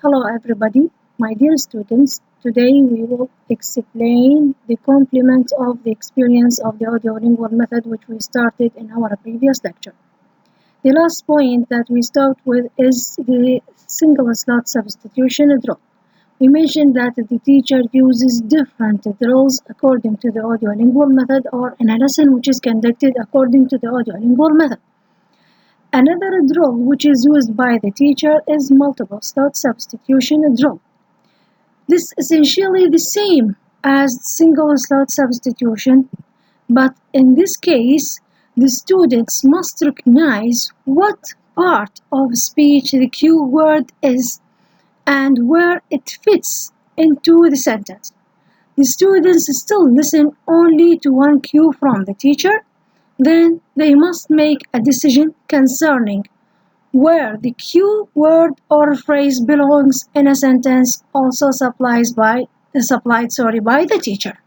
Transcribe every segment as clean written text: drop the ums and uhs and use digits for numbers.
Hello everybody, my dear students. Today we will explain the complement of the experience of the audiolingual method which we started in our previous lecture. The last point that we start with is the single slot substitution drill. We mentioned that the teacher uses different drills according to the audiolingual method or in a lesson which is conducted according to the audiolingual method. Another drill which is used by the teacher is multiple slot substitution drill. This is essentially the same as single slot substitution, but in this case, the students must recognize what part of speech the cue word is and where it fits into the sentence. The students still listen only to one cue from the teacher, then they must make a decision concerning where the cue word or phrase belongs in a sentence, also supplied by the teacher.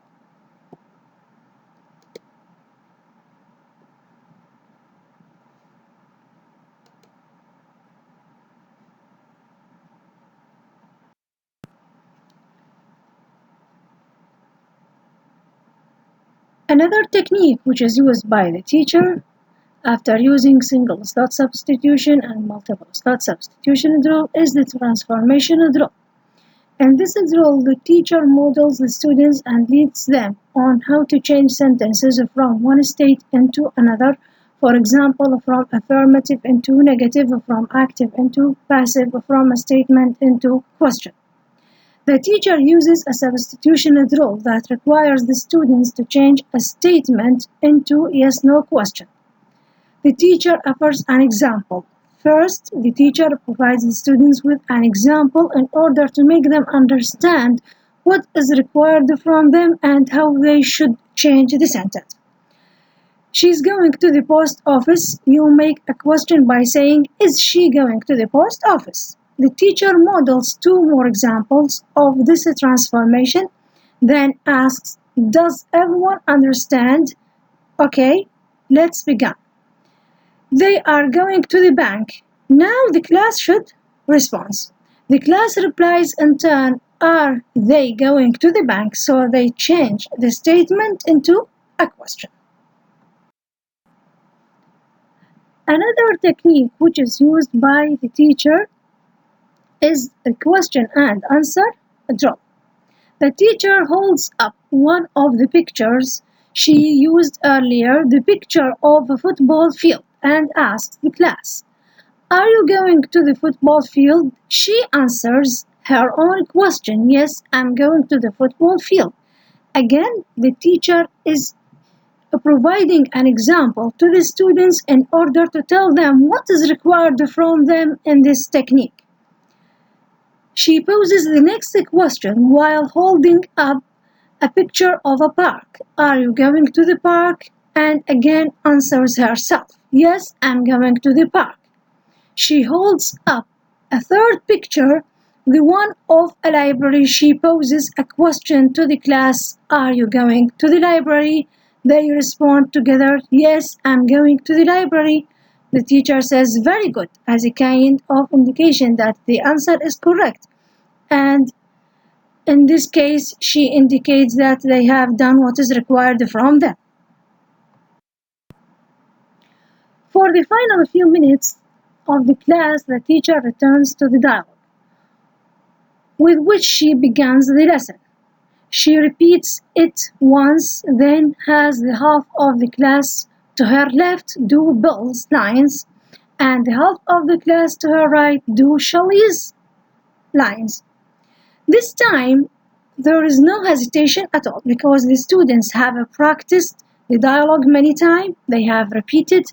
Another technique which is used by the teacher after using single slot substitution and multiple slot substitution drill is the transformational drop. In this drill, the teacher models the students and leads them on how to change sentences from one state into another. For example, from affirmative into negative, from active into passive, from a statement into question. The teacher uses a substitution drill that requires the students to change a statement into yes-no question. The teacher offers an example. First, the teacher provides the students with an example in order to make them understand what is required from them and how they should change the sentence. She's going to the post office. You make a question by saying, is she going to the post office? The teacher models two more examples of this transformation, then asks, does everyone understand? Okay, let's begin. They are going to the bank. Now the class should respond. The class replies in turn, are they going to the bank? So they change the statement into a question. Another technique which is used by the teacher is a question and answer drill. The teacher holds up one of the pictures she used earlier, the picture of a football field, and asks the class, are you going to the football field? She answers her own question, yes, I'm going to the football field. Again, the teacher is providing an example to the students in order to tell them what is required from them in this technique. She poses the next question while holding up a picture of a park. Are you going to the park? And again answers herself, yes, I'm going to the park. She holds up a third picture, the one of a library. She poses a question to the class, are you going to the library? They respond together, yes, I'm going to the library. The teacher says, very good, as a kind of indication that the answer is correct. And in this case, she indicates that they have done what is required from them. For the final few minutes of the class, the teacher returns to the dialogue, with which she begins the lesson. She repeats it once, then has the half of the class to her left do Bill's lines, and the half of the class to her right do Shelley's lines. This time, there is no hesitation at all because the students have practiced the dialogue many times. They have repeated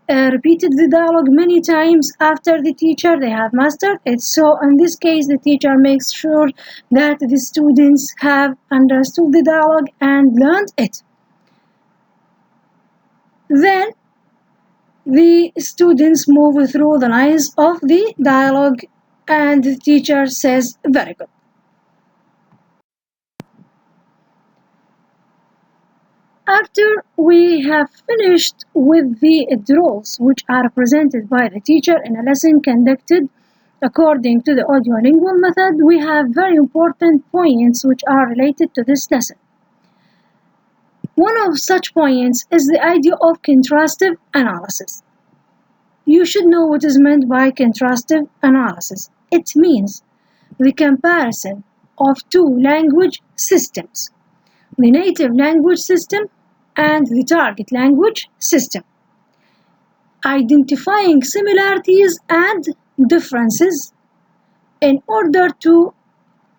the dialogue many times after the teacher. They have mastered it. So in this case, the teacher makes sure that the students have understood the dialogue and learned it. Then the students move through the lines of the dialogue and the teacher says, very good. After we have finished with the drills which are presented by the teacher in a lesson conducted According to the audiolingual method, we have very important points which are related to this lesson. One of such points is the idea of contrastive analysis. You should know what is meant by contrastive analysis. It means the comparison of two language systems, the native language system and the target language system, identifying similarities and differences in order to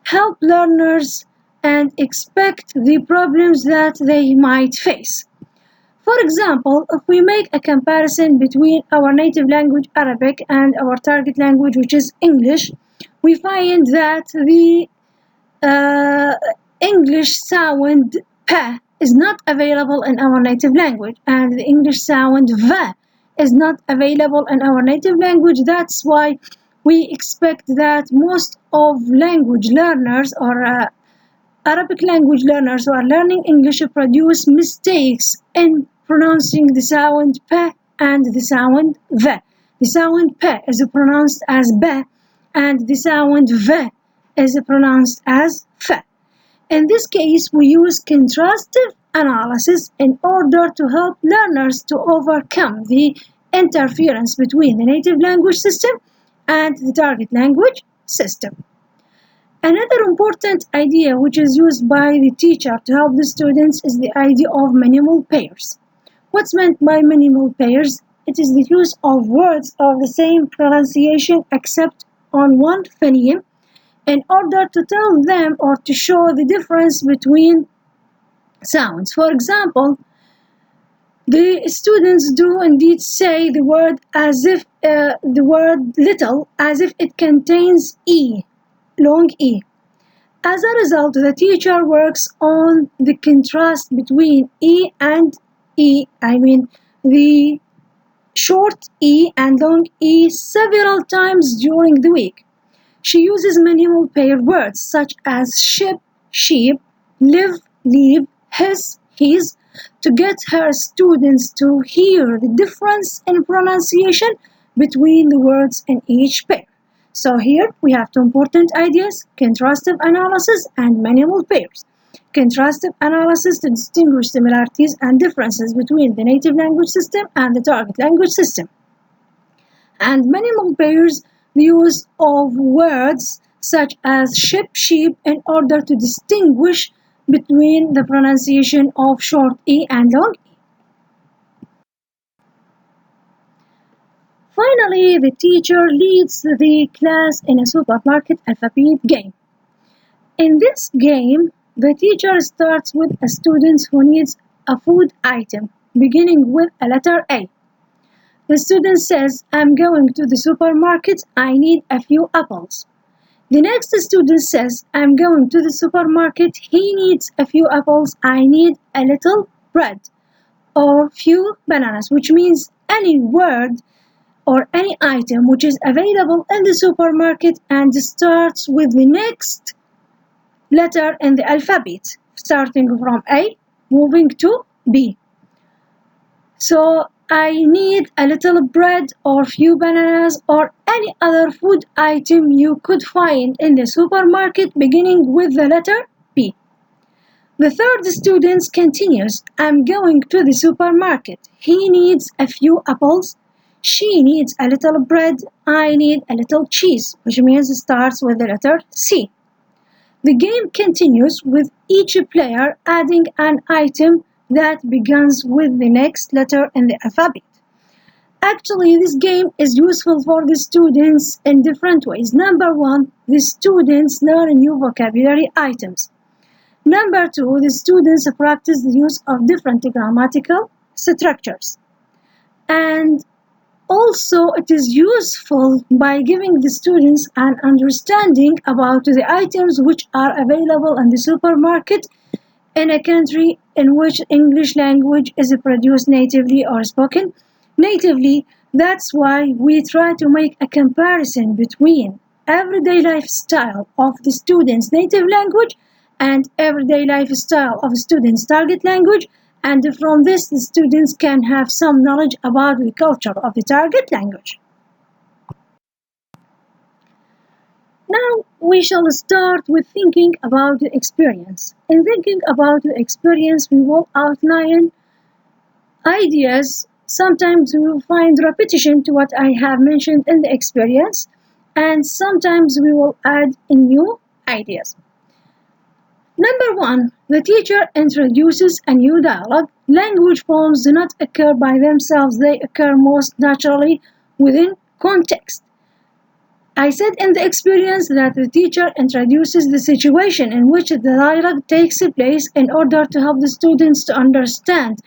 help learners and expect the problems that they might face. For example, if we make a comparison between our native language Arabic and our target language, which is English, we find that the English sound p is not available in our native language, and the English sound v is not available in our native language. That's why we expect that most of language learners or Arabic language learners who are learning English produce mistakes in pronouncing the sound p and the sound v. The sound p is pronounced as b, and the sound v is pronounced as f. In this case, we use contrastive analysis in order to help learners to overcome the interference between the native language system and the target language system. Another important idea which is used by the teacher to help the students is the idea of minimal pairs. What's meant by minimal pairs? It is the use of words of the same pronunciation except on one phoneme in order to tell them or to show the difference between sounds. For example, the students do indeed say the word as if the word little as if it contains E, long E. As a result, the teacher works on the contrast between E and E, the short E and long E several times during the week. She uses minimal pair words such as ship, sheep, live, leave, his, his to get her students to hear the difference in pronunciation between the words in each pair. So here we have two important ideas, contrastive analysis and minimal pairs. Contrastive analysis to distinguish similarities and differences between the native language system and the target language system. And minimal pairs, the use of words such as ship, sheep in order to distinguish between the pronunciation of short E and long E. Finally, the teacher leads the class in a supermarket alphabet game. In this game, the teacher starts with a student who needs a food item, beginning with a letter A. The student says, I'm going to the supermarket, I need a few apples. The next student says, I'm going to the supermarket, he needs a few apples, I need a little bread, or few bananas, which means any word or any item which is available in the supermarket and starts with the next letter in the alphabet, starting from A, moving to B. So I need a little bread or few bananas or any other food item you could find in the supermarket beginning with the letter B. The third student continues, I'm going to the supermarket. He needs a few apples. She needs a little bread. I need a little cheese, which means it starts with the letter C. The game continues with each player adding an item that begins with the next letter in the alphabet. Actually, this game is useful for the students in different ways. Number one, the students learn new vocabulary items. Number two, the students practice the use of different grammatical structures. And also, it is useful by giving the students an understanding about the items which are available in the supermarket in a country in which English language is produced natively or spoken natively. That's why we try to make a comparison between everyday lifestyle of the students' native language and everyday lifestyle of students' target language, and from this the students can have some knowledge about the culture of the target language. we shall start with thinking about the experience. In thinking about the experience, we will outline ideas. Sometimes we will find repetition to what I have mentioned in the experience, and sometimes we will add new ideas. Number one, the teacher introduces a new dialogue. Language forms do not occur by themselves, they occur most naturally within context. I said in the experience that the teacher introduces the situation in which the dialogue takes place in order to help the students to understand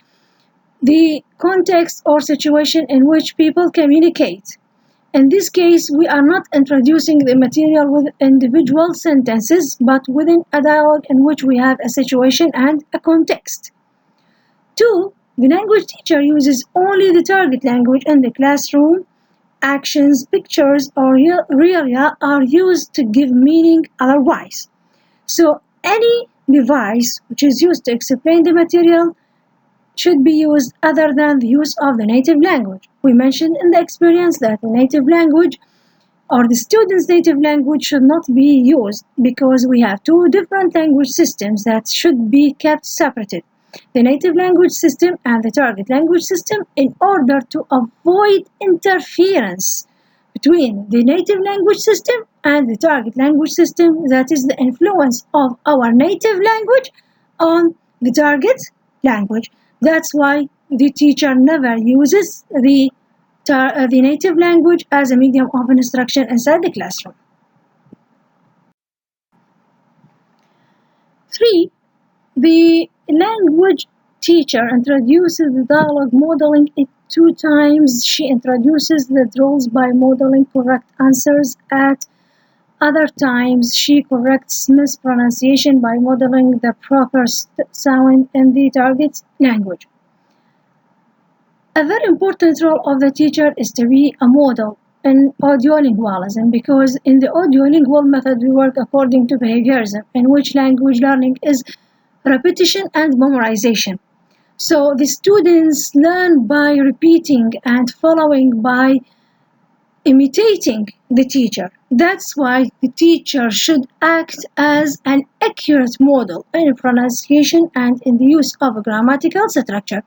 the context or situation in which people communicate. In this case, we are not introducing the material with individual sentences, but within a dialogue in which we have a situation and a context. 2. The language teacher uses only the target language in the classroom. Actions, pictures, or realia are used to give meaning otherwise. So, any device which is used to explain the material should be used other than the use of the native language. We mentioned in the experience that the native language or the student's native language should not be used because we have two different language systems that should be kept separated. The native language system and the target language system, in order to avoid interference between the native language system and the target language system, that is the influence of our native language on the target language. That's why the teacher never uses the native language as a medium of instruction inside the classroom. 3. The language teacher introduces the dialogue, modeling it 2 times. She introduces the rules by modeling correct answers. At other times, she corrects mispronunciation by modeling the proper sound in the target language. A very important role of the teacher is to be a model in audiolingualism, because in the audiolingual method we work according to behaviorism, in which language learning is repetition and memorization. So the students learn by repeating and following by imitating the teacher. That's why the teacher should act as an accurate model in pronunciation and in the use of a grammatical structure.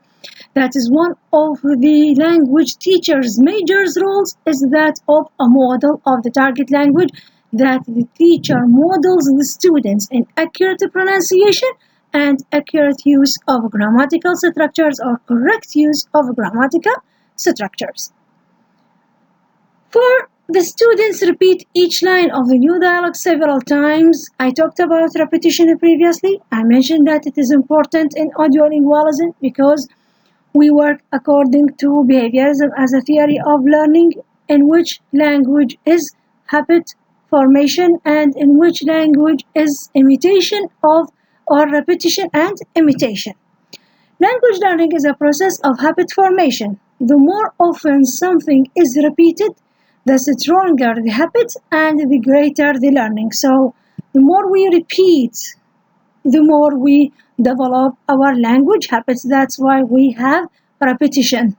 That is one of the language teacher's major roles, is that of a model of the target language, that the teacher models the students in accurate pronunciation and accurate use of grammatical structures or correct use of grammatical structures. 4. The students repeat each line of the new dialogue several times. I talked about repetition previously. I mentioned that it is important in audiolingualism because we work according to behaviorism as a theory of learning, in which language is habit formation and in which language is imitation of or repetition and imitation. Language learning is a process of habit formation. The more often something is repeated, the stronger the habit and the greater the learning. So the more we repeat, the more we develop our language habits. That's why we have repetition.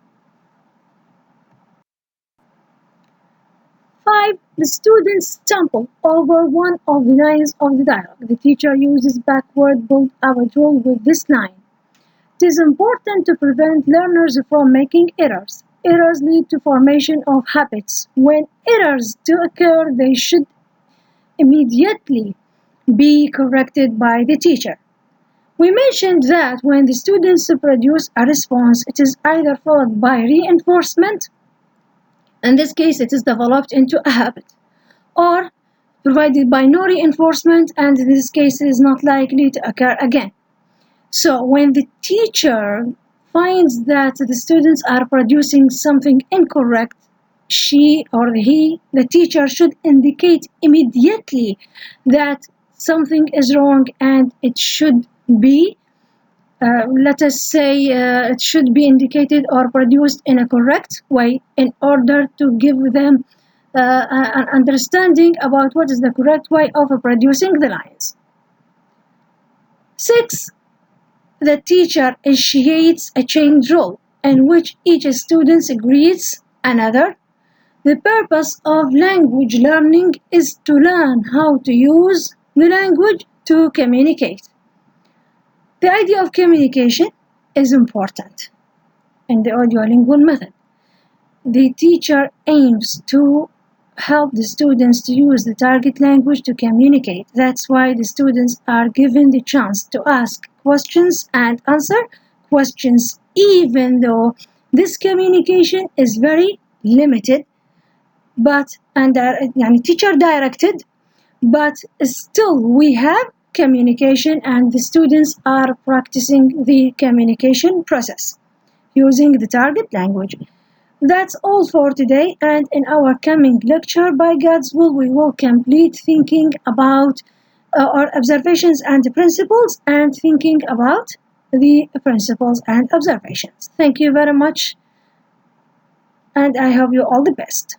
5. The students stumble over one of the lines of the dialogue. The teacher uses backward build-up rule with this line. It is important to prevent learners from making errors. Errors lead to formation of habits. When errors do occur, they should immediately be corrected by the teacher. We mentioned that when the students produce a response, it is either followed by reinforcement, in this case it is developed into a habit, or provided by no reinforcement, and in this case it is not likely to occur again. So when the teacher finds that the students are producing something incorrect, she or he, the teacher, should indicate immediately that something is wrong and it should be, it should be indicated or produced in a correct way in order to give them an understanding about what is the correct way of producing the lines. 6. The teacher initiates a chain rule in which each student greets another. The purpose of language learning is to learn how to use the language to communicate. The idea of communication is important in the audiolingual method. The teacher aims to help the students to use the target language to communicate. That's why the students are given the chance to ask questions and answer questions, even though this communication is very limited, but teacher directed, but still we have communication and the students are practicing the communication process using the target language. That's all for today, and in our coming lecture, by God's will, we will complete thinking about our observations and principles and thinking about the principles and observations. Thank you very much, and I hope you all the best.